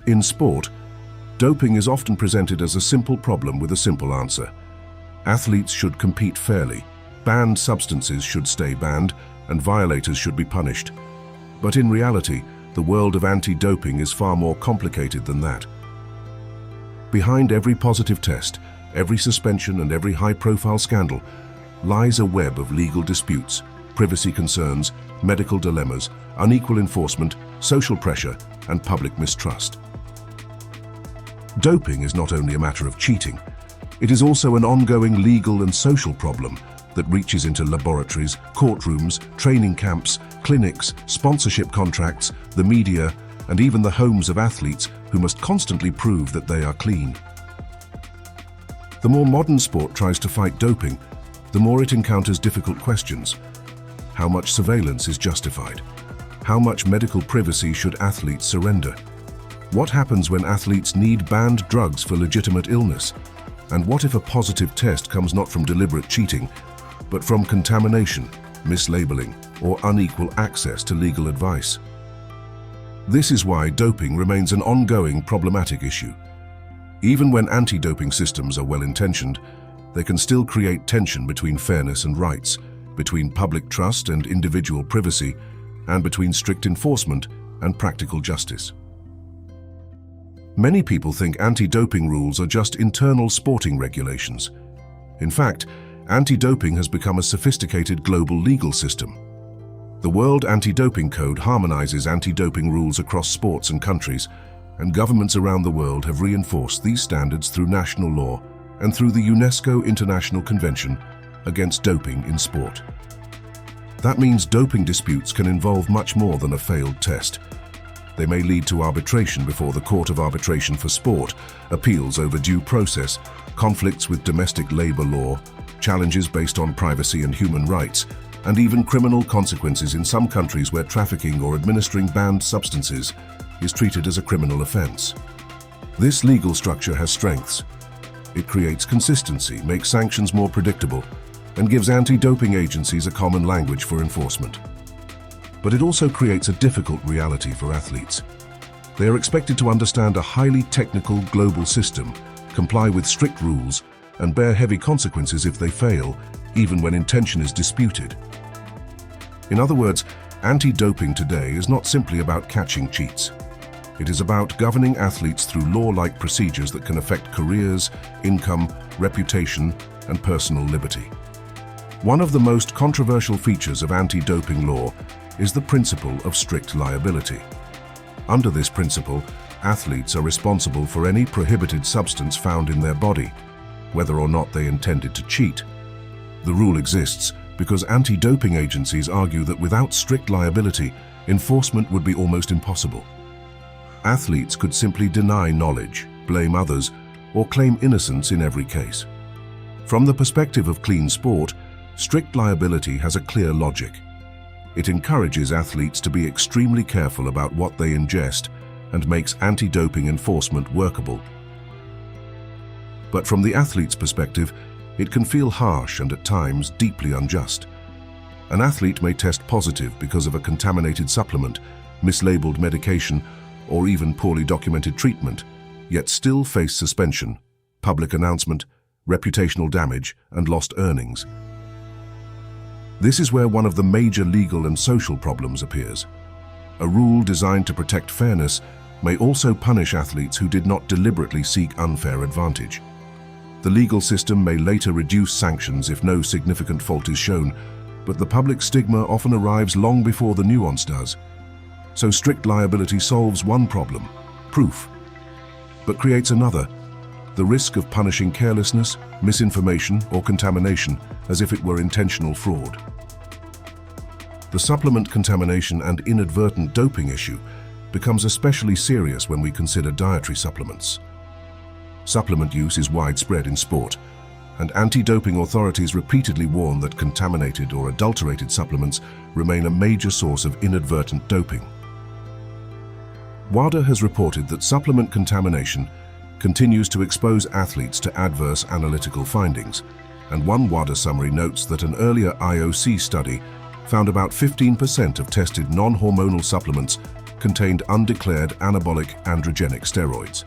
In sport, doping is often presented as a simple problem with a simple answer. Athletes should compete fairly, banned substances should stay banned, and violators should be punished. But in reality, the world of anti-doping is far more complicated than that. Behind every positive test, every suspension, and every high-profile scandal lies a web of legal disputes, privacy concerns, medical dilemmas, unequal enforcement, social pressure, and public mistrust. Doping is not only a matter of cheating, it is also an ongoing legal and social problem that reaches into laboratories, courtrooms, training camps, clinics, sponsorship contracts, the media, and even the homes of athletes who must constantly prove that they are clean. The more modern sport tries to fight doping, the more it encounters difficult questions. How much surveillance is justified? How much medical privacy should athletes surrender? What happens when athletes need banned drugs for legitimate illness? And what if a positive test comes not from deliberate cheating, but from contamination, mislabeling, or unequal access to legal advice? This is why doping remains an ongoing problematic issue. Even when anti-doping systems are well-intentioned, they can still create tension between fairness and rights, between public trust and individual privacy, and between strict enforcement and practical justice. Many people think anti-doping rules are just internal sporting regulations. In fact, anti-doping has become a sophisticated global legal system. The World Anti-Doping Code harmonizes anti-doping rules across sports and countries, and governments around the world have reinforced these standards through national law and through the UNESCO International Convention against Doping in Sport. That means doping disputes can involve much more than a failed test. They may lead to arbitration before the Court of Arbitration for Sport, appeals over due process, conflicts with domestic labor law, challenges based on privacy and human rights, and even criminal consequences in some countries where trafficking or administering banned substances is treated as a criminal offense. This legal structure has strengths. It creates consistency, makes sanctions more predictable, and gives anti-doping agencies a common language for enforcement. But it also creates a difficult reality for athletes. They are expected to understand a highly technical global system, comply with strict rules, and bear heavy consequences if they fail, even when intention is disputed. In other words, anti-doping today is not simply about catching cheats. It is about governing athletes through law-like procedures that can affect careers, income, reputation, and personal liberty. One of the most controversial features of anti-doping law is the principle of strict liability. Under this principle, athletes are responsible for any prohibited substance found in their body, whether or not they intended to cheat. The rule exists because anti-doping agencies argue that without strict liability, enforcement would be almost impossible. Athletes could simply deny knowledge, blame others, or claim innocence in every case. From the perspective of clean sport, strict liability has a clear logic. It encourages athletes to be extremely careful about what they ingest and makes anti-doping enforcement workable. But from the athlete's perspective, it can feel harsh and at times deeply unjust. An athlete may test positive because of a contaminated supplement, mislabeled medication, or even poorly documented treatment, yet still face suspension, public announcement, reputational damage, and lost earnings. This is where one of the major legal and social problems appears. A rule designed to protect fairness may also punish athletes who did not deliberately seek unfair advantage. The legal system may later reduce sanctions if no significant fault is shown, but the public stigma often arrives long before the nuance does. So strict liability solves one problem, proof, but creates another, the risk of punishing carelessness, misinformation, or contamination as if it were intentional fraud. The supplement contamination and inadvertent doping issue becomes especially serious when we consider dietary supplements. Supplement use is widespread in sport, and anti-doping authorities repeatedly warn that contaminated or adulterated supplements remain a major source of inadvertent doping. WADA has reported that supplement contamination continues to expose athletes to adverse analytical findings, and one WADA summary notes that an earlier IOC study found about 15% of tested non-hormonal supplements contained undeclared anabolic androgenic steroids.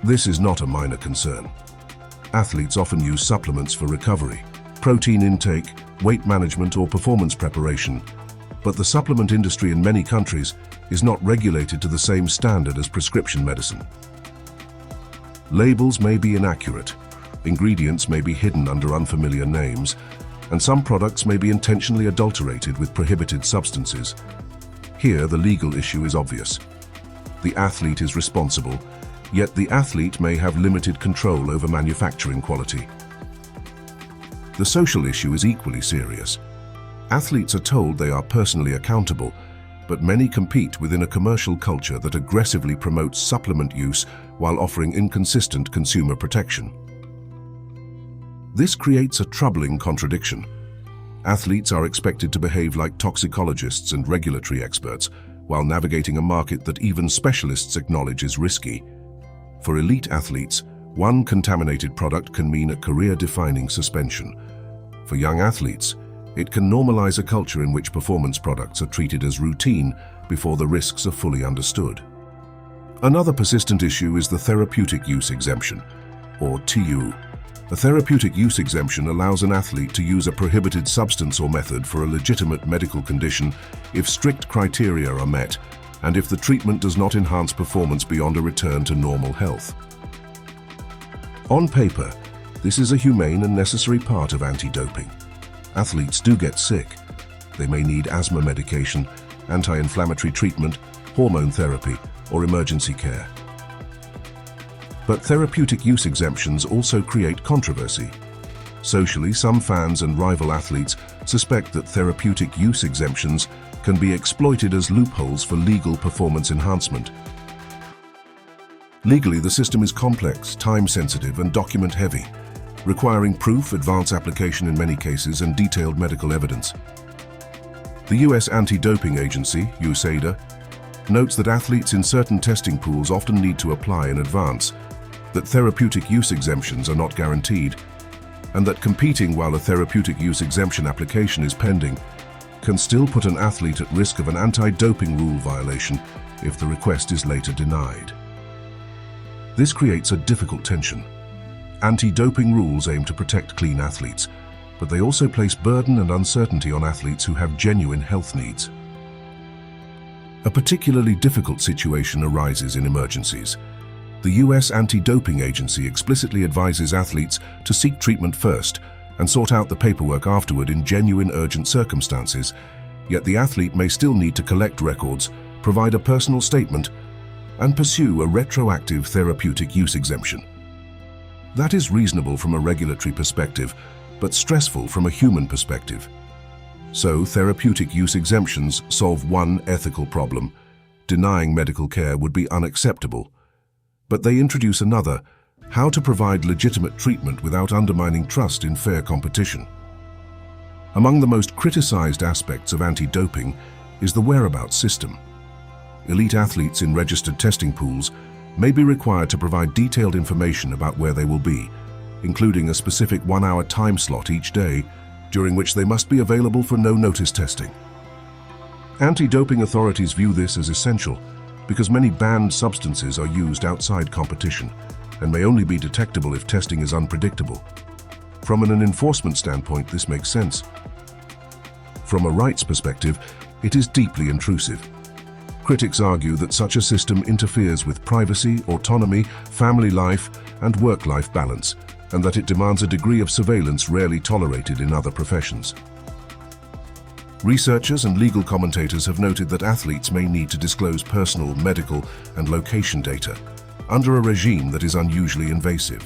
This is not a minor concern. Athletes often use supplements for recovery, protein intake, weight management, or performance preparation, but the supplement industry in many countries is not regulated to the same standard as prescription medicine. Labels may be inaccurate, ingredients may be hidden under unfamiliar names, and some products may be intentionally adulterated with prohibited substances. Here, the legal issue is obvious. The athlete is responsible, yet the athlete may have limited control over manufacturing quality. The social issue is equally serious. Athletes are told they are personally accountable, but many compete within a commercial culture that aggressively promotes supplement use while offering inconsistent consumer protection. This creates a troubling contradiction. Athletes are expected to behave like toxicologists and regulatory experts, while navigating a market that even specialists acknowledge is risky. For elite athletes, one contaminated product can mean a career-defining suspension. For young athletes, it can normalize a culture in which performance products are treated as routine before the risks are fully understood. Another persistent issue is the therapeutic use exemption, or TU. A therapeutic use exemption allows an athlete to use a prohibited substance or method for a legitimate medical condition if strict criteria are met and if the treatment does not enhance performance beyond a return to normal health. On paper, this is a humane and necessary part of anti-doping. Athletes do get sick. They may need asthma medication, anti-inflammatory treatment, hormone therapy, or emergency care. But therapeutic use exemptions also create controversy. Socially, some fans and rival athletes suspect that therapeutic use exemptions can be exploited as loopholes for legal performance enhancement. Legally, the system is complex, time-sensitive, and document-heavy, requiring proof, advanced application in many cases, and detailed medical evidence. The US Anti-Doping Agency, USADA, notes that athletes in certain testing pools often need to apply in advance, that therapeutic use exemptions are not guaranteed, and that competing while a therapeutic use exemption application is pending can still put an athlete at risk of an anti-doping rule violation if the request is later denied. This creates a difficult tension. Anti-doping rules aim to protect clean athletes, but they also place burden and uncertainty on athletes who have genuine health needs. A particularly difficult situation arises in emergencies. The US Anti-Doping Agency explicitly advises athletes to seek treatment first and sort out the paperwork afterward in genuine urgent circumstances, yet the athlete may still need to collect records, provide a personal statement, and pursue a retroactive therapeutic use exemption. That is reasonable from a regulatory perspective, but stressful from a human perspective. So, therapeutic use exemptions solve one ethical problem. Denying medical care would be unacceptable. But they introduce another: how to provide legitimate treatment without undermining trust in fair competition. Among the most criticized aspects of anti-doping is the whereabouts system. Elite athletes in registered testing pools may be required to provide detailed information about where they will be, including a specific 1-hour time slot each day, during which they must be available for no-notice testing. Anti-doping authorities view this as essential because many banned substances are used outside competition and may only be detectable if testing is unpredictable. From an enforcement standpoint, this makes sense. From a rights perspective, it is deeply intrusive. Critics argue that such a system interferes with privacy, autonomy, family life, and work-life balance, and that it demands a degree of surveillance rarely tolerated in other professions. Researchers and legal commentators have noted that athletes may need to disclose personal, medical, and location data under a regime that is unusually invasive.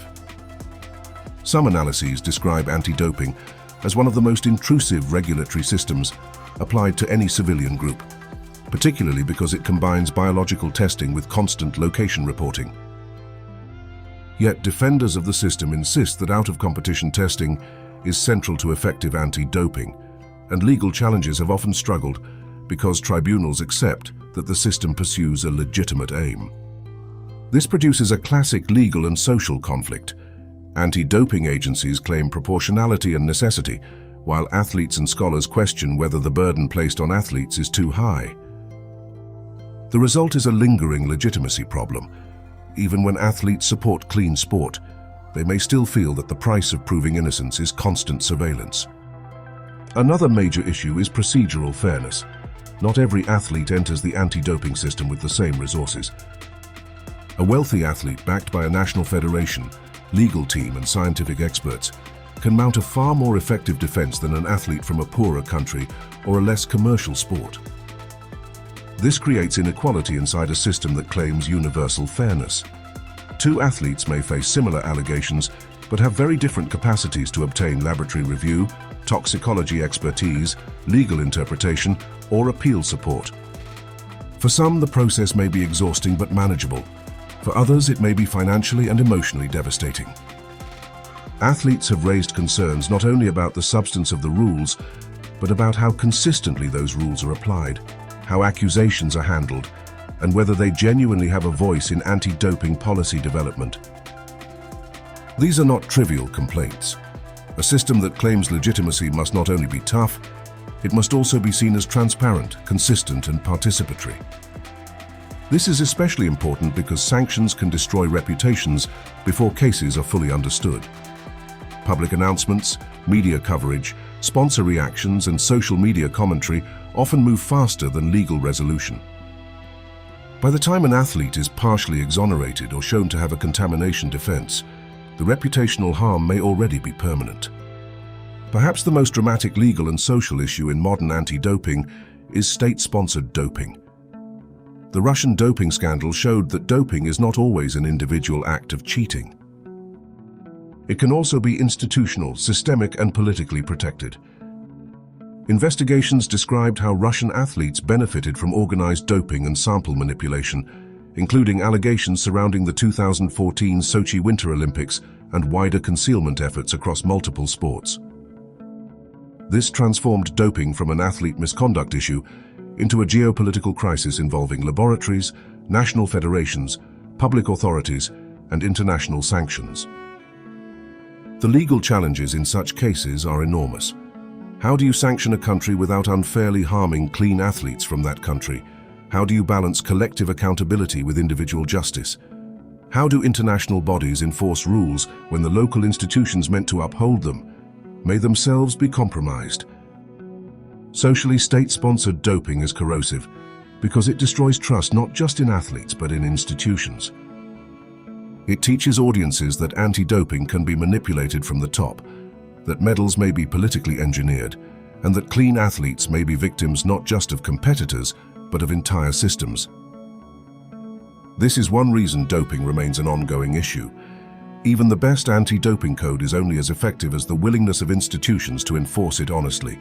Some analyses describe anti-doping as one of the most intrusive regulatory systems applied to any civilian group, particularly because it combines biological testing with constant location reporting. Yet defenders of the system insist that out-of-competition testing is central to effective anti-doping, and legal challenges have often struggled because tribunals accept that the system pursues a legitimate aim. This produces a classic legal and social conflict. Anti-doping agencies claim proportionality and necessity, while athletes and scholars question whether the burden placed on athletes is too high. The result is a lingering legitimacy problem. Even when athletes support clean sport, they may still feel that the price of proving innocence is constant surveillance. Another major issue is procedural fairness. Not every athlete enters the anti-doping system with the same resources. A wealthy athlete backed by a national federation, legal team and scientific experts can mount a far more effective defense than an athlete from a poorer country or a less commercial sport. This creates inequality inside a system that claims universal fairness. Two athletes may face similar allegations, but have very different capacities to obtain laboratory review, toxicology expertise, legal interpretation, or appeal support. For some, the process may be exhausting but manageable. For others, it may be financially and emotionally devastating. Athletes have raised concerns not only about the substance of the rules, but about how consistently those rules are applied, how accusations are handled, and whether they genuinely have a voice in anti-doping policy development. These are not trivial complaints. A system that claims legitimacy must not only be tough, it must also be seen as transparent, consistent, and participatory. This is especially important because sanctions can destroy reputations before cases are fully understood. Public announcements, media coverage, sponsor reactions, and social media commentary often move faster than legal resolution. By the time an athlete is partially exonerated or shown to have a contamination defense, the reputational harm may already be permanent. Perhaps the most dramatic legal and social issue in modern anti-doping is state-sponsored doping. The Russian doping scandal showed that doping is not always an individual act of cheating. It can also be institutional, systemic, and politically protected. Investigations described how Russian athletes benefited from organized doping and sample manipulation, including allegations surrounding the 2014 Sochi Winter Olympics and wider concealment efforts across multiple sports. This transformed doping from an athlete misconduct issue into a geopolitical crisis involving laboratories, national federations, public authorities, and international sanctions. The legal challenges in such cases are enormous. How do you sanction a country without unfairly harming clean athletes from that country? How do you balance collective accountability with individual justice? How do international bodies enforce rules when the local institutions meant to uphold them may themselves be compromised? Socially, state-sponsored doping is corrosive because it destroys trust not just in athletes but in institutions. It teaches audiences that anti-doping can be manipulated from the top, that medals may be politically engineered, and that clean athletes may be victims not just of competitors, but of entire systems. This is one reason doping remains an ongoing issue. Even the best anti-doping code is only as effective as the willingness of institutions to enforce it honestly.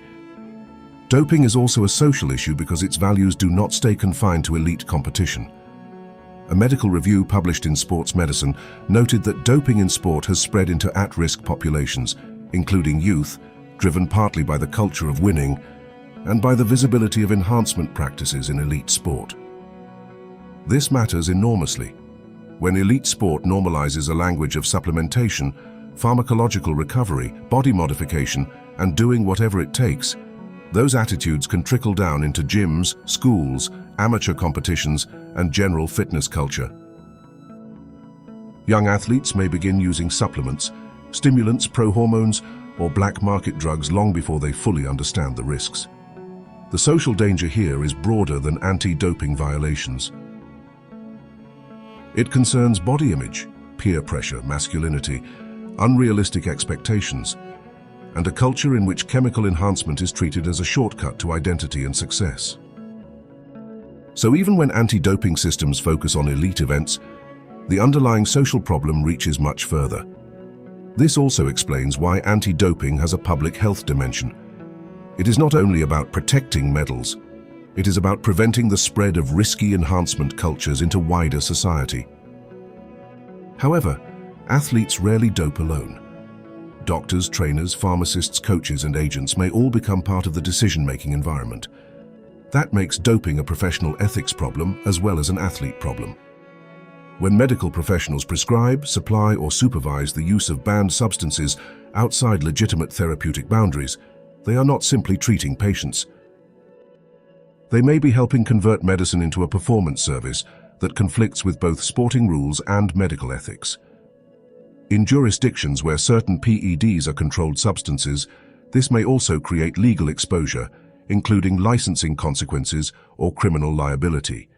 Doping is also a social issue because its values do not stay confined to elite competition. A medical review published in Sports Medicine noted that doping in sport has spread into at-risk populations, including youth, driven partly by the culture of winning and by the visibility of enhancement practices in elite sport. This matters enormously. When elite sport normalizes a language of supplementation, pharmacological recovery, body modification, and doing whatever it takes, those attitudes can trickle down into gyms, schools, amateur competitions, and general fitness culture. Young athletes may begin using supplements, stimulants, pro-hormones, or black market drugs long before they fully understand the risks. The social danger here is broader than anti-doping violations. It concerns body image, peer pressure, masculinity, unrealistic expectations, and a culture in which chemical enhancement is treated as a shortcut to identity and success. So even when anti-doping systems focus on elite events, the underlying social problem reaches much further. This also explains why anti-doping has a public health dimension. It is not only about protecting medals, it is about preventing the spread of risky enhancement cultures into wider society. However, athletes rarely dope alone. Doctors, trainers, pharmacists, coaches, and agents may all become part of the decision-making environment. That makes doping a professional ethics problem as well as an athlete problem. When medical professionals prescribe, supply, or supervise the use of banned substances outside legitimate therapeutic boundaries, they are not simply treating patients. They may be helping convert medicine into a performance service that conflicts with both sporting rules and medical ethics. In jurisdictions where certain PEDs are controlled substances, this may also create legal exposure, including licensing consequences or criminal liability.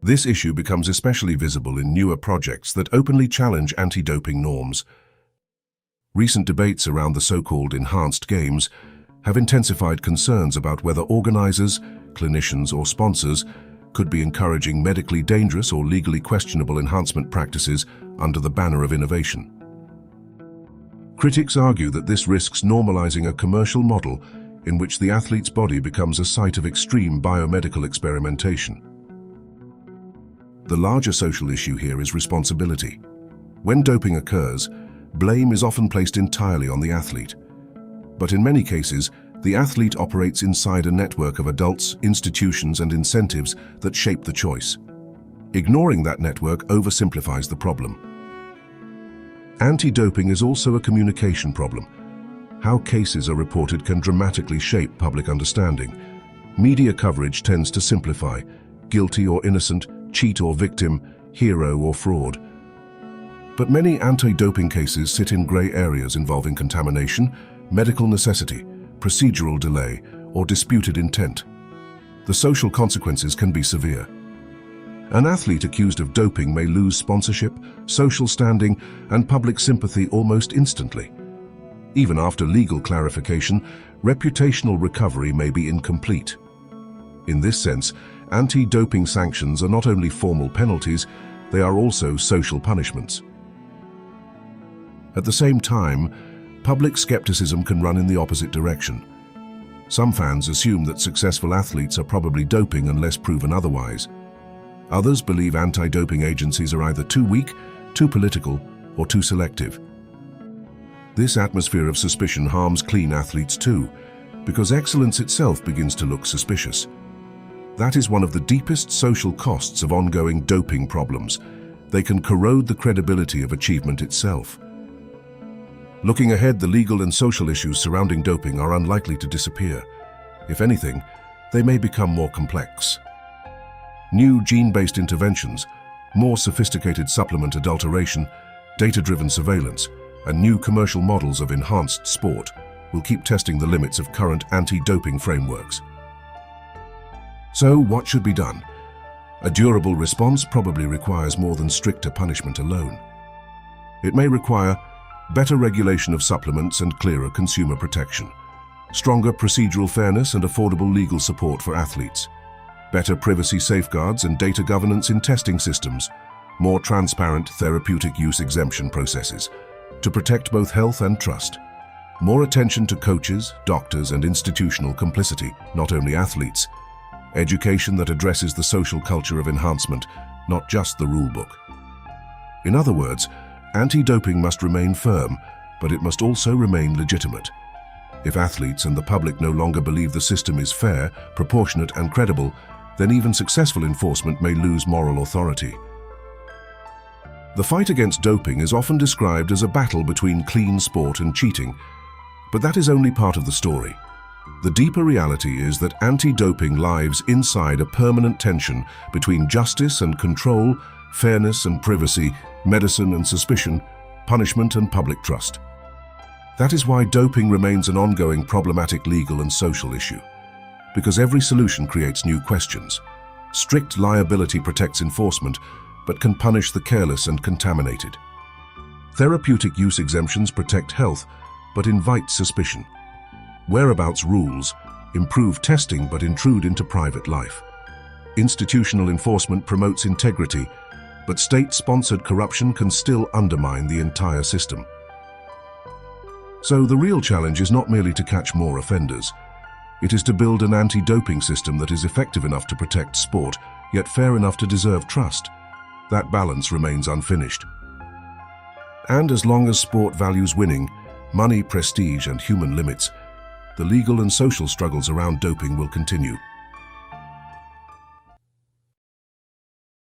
This issue becomes especially visible in newer projects that openly challenge anti-doping norms. Recent debates around the so-called enhanced games have intensified concerns about whether organizers, clinicians, or sponsors could be encouraging medically dangerous or legally questionable enhancement practices under the banner of innovation. Critics argue that this risks normalizing a commercial model in which the athlete's body becomes a site of extreme biomedical experimentation. The larger social issue here is responsibility. When doping occurs, blame is often placed entirely on the athlete. But in many cases, the athlete operates inside a network of adults, institutions, and incentives that shape the choice. Ignoring that network oversimplifies the problem. Anti-doping is also a communication problem. How cases are reported can dramatically shape public understanding. Media coverage tends to simplify: guilty or innocent, cheat or victim, hero or fraud. But many anti-doping cases sit in grey areas involving contamination, medical necessity, procedural delay, or disputed intent. The social consequences can be severe. An athlete accused of doping may lose sponsorship, social standing, and public sympathy almost instantly. Even after legal clarification, reputational recovery may be incomplete. In this sense, anti-doping sanctions are not only formal penalties, they are also social punishments. At the same time, public skepticism can run in the opposite direction. Some fans assume that successful athletes are probably doping unless proven otherwise. Others believe anti-doping agencies are either too weak, too political, or too selective. This atmosphere of suspicion harms clean athletes too, because excellence itself begins to look suspicious. That is one of the deepest social costs of ongoing doping problems. They can corrode the credibility of achievement itself. Looking ahead, the legal and social issues surrounding doping are unlikely to disappear. If anything, they may become more complex. New gene-based interventions, more sophisticated supplement adulteration, data-driven surveillance, and new commercial models of enhanced sport will keep testing the limits of current anti-doping frameworks. So, what should be done? A durable response probably requires more than stricter punishment alone. It may require better regulation of supplements and clearer consumer protection, stronger procedural fairness and affordable legal support for athletes, better privacy safeguards and data governance in testing systems, more transparent therapeutic use exemption processes to protect both health and trust, more attention to coaches, doctors, and institutional complicity, not only athletes, education that addresses the social culture of enhancement, not just the rulebook. In other words, anti-doping must remain firm, but it must also remain legitimate. If athletes and the public no longer believe the system is fair, proportionate, and credible, then even successful enforcement may lose moral authority. The fight against doping is often described as a battle between clean sport and cheating, but that is only part of the story. The deeper reality is that anti-doping lives inside a permanent tension between justice and control, fairness and privacy, medicine and suspicion, punishment and public trust. That is why doping remains an ongoing problematic legal and social issue. Because every solution creates new questions. Strict liability protects enforcement, but can punish the careless and contaminated. Therapeutic use exemptions protect health, but invite suspicion. Whereabouts rules improve testing but intrude into private life. Institutional enforcement promotes integrity, but state-sponsored corruption can still undermine the entire system. So the real challenge is not merely to catch more offenders. It is to build an anti-doping system that is effective enough to protect sport, yet fair enough to deserve trust. That balance remains unfinished. And as long as sport values winning, money, prestige, and human limits, the legal and social struggles around doping will continue.